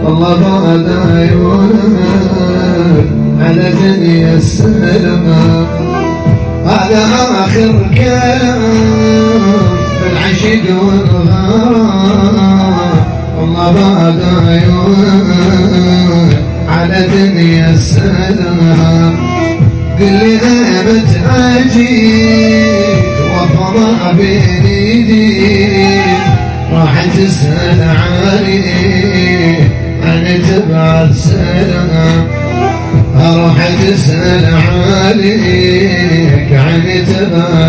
والله بعد عيونك على دنيا السلام. هذا آخر كلام بالعشق والغرام، والله بعد عيونك على دنيا السلام. قل لي أبت أجيك وفضى بين ايديك، راح تسأل عليك عن تبعت سلام. راح تسأل عليك عن تبعت